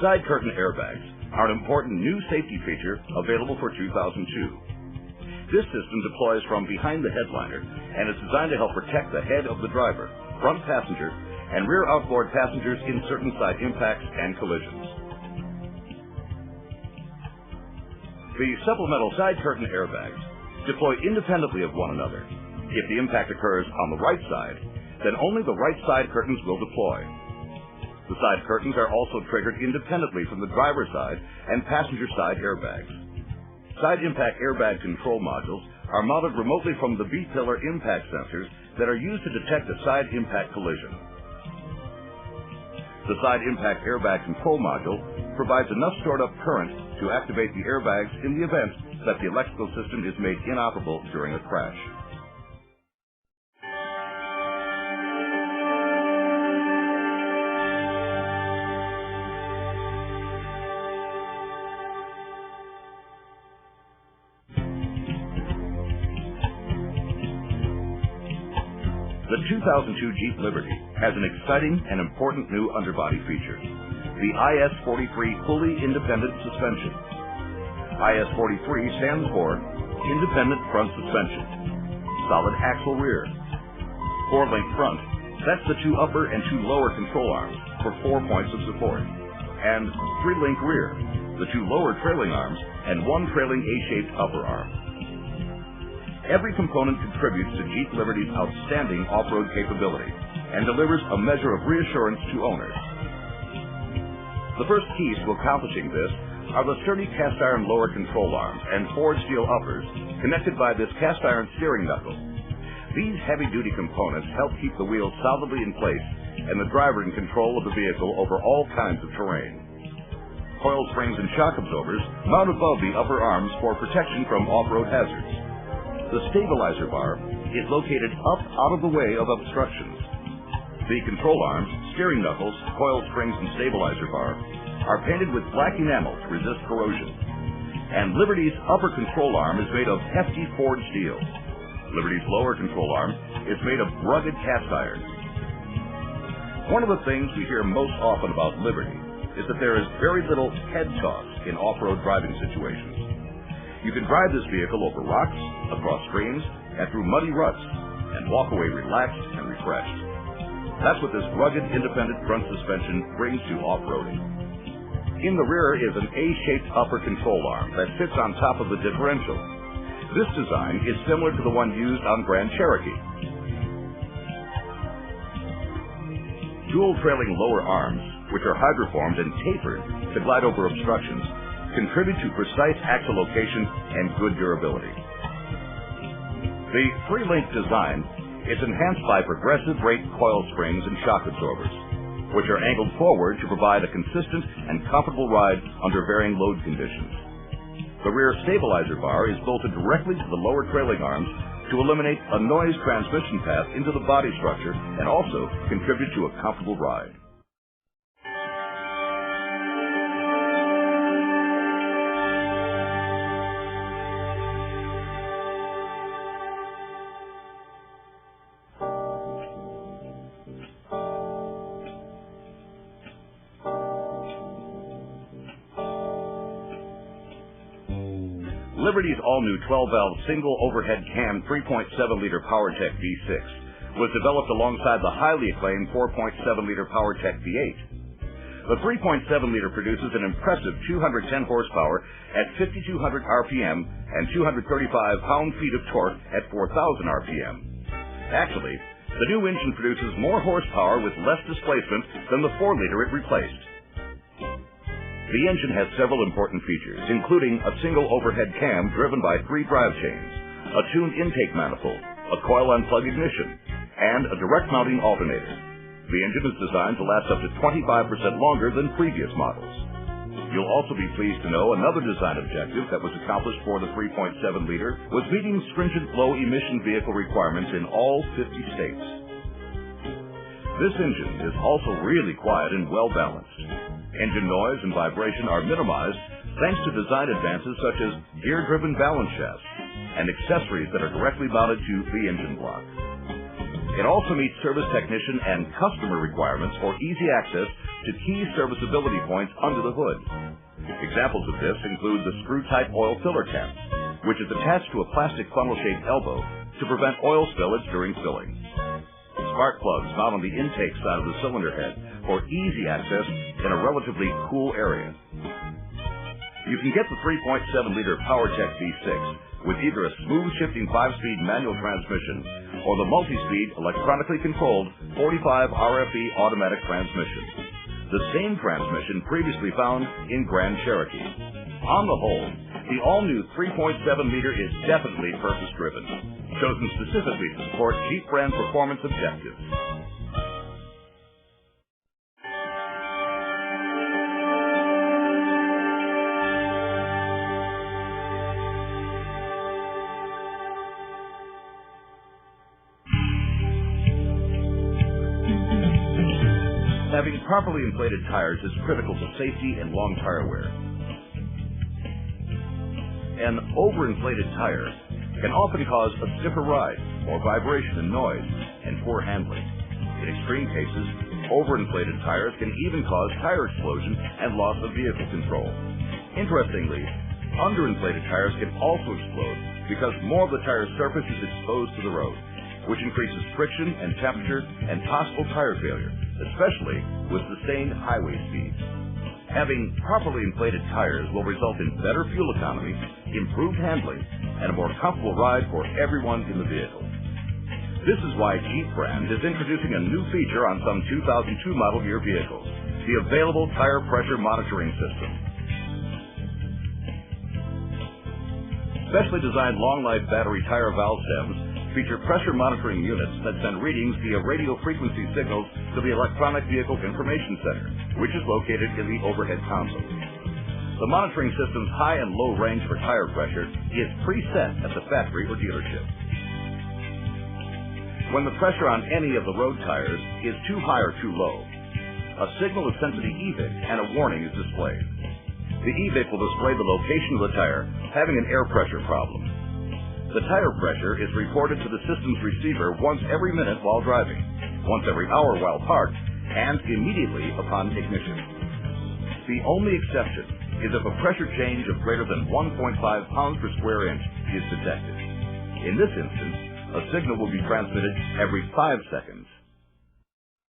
Side curtain airbags are an important new safety feature available for 2002. This system deploys from behind the headliner and is designed to help protect the head of the driver, front passenger, and rear outboard passengers in certain side impacts and collisions. The supplemental side curtain airbags deploy independently of one another. If the impact occurs on the right side, then only the right side curtains will deploy. The side curtains are also triggered independently from the driver's side and passenger side airbags. Side impact airbag control modules are mounted remotely from the B-pillar impact sensors that are used to detect a side impact collision. The side impact airbag control module provides enough stored up current to activate the airbags in the event that the electrical system is made inoperable during a crash. The 2002 Jeep Liberty has an exciting and important new underbody feature, the IS-43 Fully Independent Suspension. IS-43 stands for Independent Front Suspension, Solid Axle Rear, 4-link front, that's the 2 upper and 2 lower control arms for 4 points of support, and 3-link rear, the 2 lower trailing arms and 1 trailing A-shaped upper arm. Every component contributes to Jeep Liberty's outstanding off-road capability and delivers a measure of reassurance to owners. The first keys to accomplishing this are the sturdy cast-iron lower control arms and forged steel uppers connected by this cast-iron steering knuckle. These heavy-duty components help keep the wheels solidly in place and the driver in control of the vehicle over all kinds of terrain. Coil springs and shock absorbers mount above the upper arms for protection from off-road hazards. The stabilizer bar is located up out of the way of obstructions. The control arms, steering knuckles, coil springs, and stabilizer bar are painted with black enamel to resist corrosion. And Liberty's upper control arm is made of hefty forged steel. Liberty's lower control arm is made of rugged cast iron. One of the things we hear most often about Liberty is that there is very little head toss in off-road driving situations. You can drive this vehicle over rocks, across streams, and through muddy ruts, and walk away relaxed and refreshed. That's what this rugged, independent front suspension brings to off-roading. In the rear is an A-shaped upper control arm that sits on top of the differential. This design is similar to the one used on Grand Cherokee. Dual trailing lower arms, which are hydroformed and tapered to glide over obstructions, contribute to precise axle location and good durability. The 3-link design is enhanced by progressive rate coil springs and shock absorbers, which are angled forward to provide a consistent and comfortable ride under varying load conditions. The rear stabilizer bar is bolted directly to the lower trailing arms to eliminate a noise transmission path into the body structure and also contribute to a comfortable ride. Liberty's all-new 12-valve single overhead cam 3.7-liter PowerTech V6 was developed alongside the highly acclaimed 4.7-liter PowerTech V8. The 3.7-liter produces an impressive 210 horsepower at 5,200 RPM and 235 pound-feet of torque at 4,000 RPM. Actually, the new engine produces more horsepower with less displacement than the 4-liter it replaced. The engine has several important features, including a single overhead cam driven by 3 drive chains, a tuned intake manifold, a coil unplug ignition, and a direct mounting alternator. The engine is designed to last up to 25% longer than previous models. You'll also be pleased to know another design objective that was accomplished for the 3.7-liter was meeting stringent low-emission vehicle requirements in all 50 states. This engine is also really quiet and well-balanced. Engine noise and vibration are minimized thanks to design advances such as gear-driven balance shafts and accessories that are directly mounted to the engine block. It also meets service technician and customer requirements for easy access to key serviceability points under the hood. Examples of this include the screw-type oil filler cap, which is attached to a plastic funnel-shaped elbow to prevent oil spillage during filling. Spark plugs found on the intake side of the cylinder head for easy access in a relatively cool area. You can get the 3.7-liter PowerTech V6 with either a smooth shifting 5-speed manual transmission or the multi-speed electronically controlled 45 RFE automatic transmission. The same transmission previously found in Grand Cherokee. On the whole, the all-new 3.7-liter is definitely purpose-driven, chosen specifically to support Jeep brand performance objectives. Having properly inflated tires is critical to safety and long tire wear. An overinflated tire can often cause a stiffer ride, more vibration and noise, and poor handling. In extreme cases, overinflated tires can even cause tire explosion and loss of vehicle control. Interestingly, underinflated tires can also explode because more of the tire surface is exposed to the road, which increases friction and temperature and possible tire failure, especially with sustained highway speeds. Having properly inflated tires will result in better fuel economy, improved handling, and a more comfortable ride for everyone in the vehicle. This is why Jeep brand is introducing a new feature on some 2002 model year vehicles, the available tire pressure monitoring system. Specially designed long-life battery tire valve stems feature pressure monitoring units that send readings via radio frequency signals to the Electronic Vehicle Information Center, which is located in the overhead console. The monitoring system's high and low range for tire pressure is preset at the factory or dealership. When the pressure on any of the road tires is too high or too low, a signal is sent to the EVIC and a warning is displayed. The EVIC will display the location of the tire having an air pressure problem. The tire pressure is reported to the system's receiver once every minute while driving, once every hour while parked, and immediately upon ignition. The only exception is if a pressure change of greater than 1.5 pounds per square inch is detected. In this instance, a signal will be transmitted every 5 seconds